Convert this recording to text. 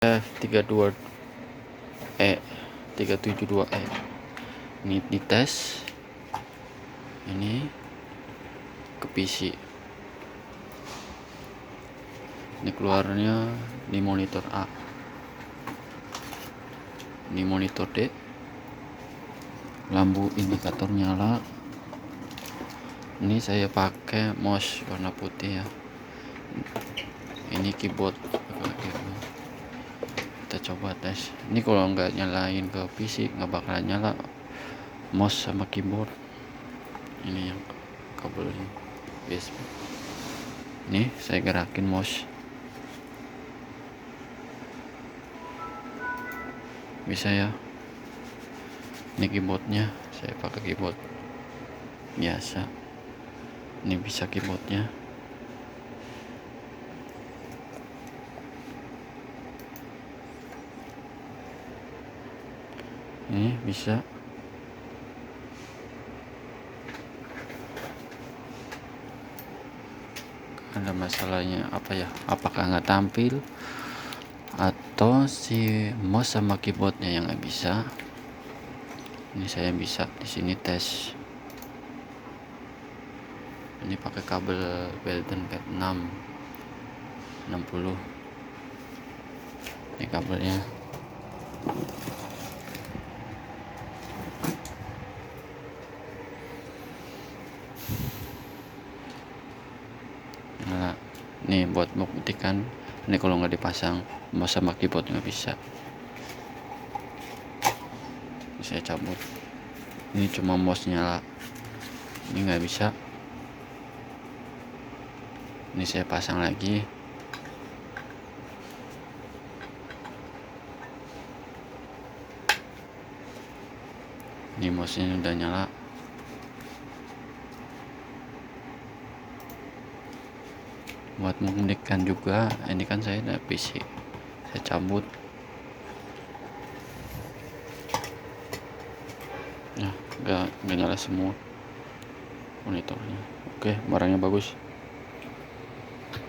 F32E 372E ini dites, ini ke PC, ini keluarnya di monitor A, ini monitor D, lampu indikator nyala. Ini saya pakai mouse warna putih ya. Ini keyboard, kita coba tes. Ini kalau nggak nyalain ke PC nggak bakalan nyala mouse sama keyboard. Ini yang kabelnya USB. Ini saya gerakin mouse, bisa ya. Ini keyboardnya, saya pakai keyboard biasa. Ini bisa keyboardnya. Ini bisa. Ada masalahnya apa ya? Apakah nggak tampil atau si mouse sama keyboardnya yang nggak bisa? Ini saya bisa di sini tes. Ini pakai kabel Belden Cat 60. Ini kabelnya. Nah, nih buat membuktikan, ini kalau nggak dipasang mouse sama keyboard nggak bisa. Ini saya cabut. Ini cuma mouse nyala, ini nggak bisa. Ini saya pasang lagi. Ini mouse-nya udah nyala. Buat membuktikan juga, ini kan saya ada PC, saya cabut. Nah, nggak nyala semua monitornya. Oke, barangnya bagus.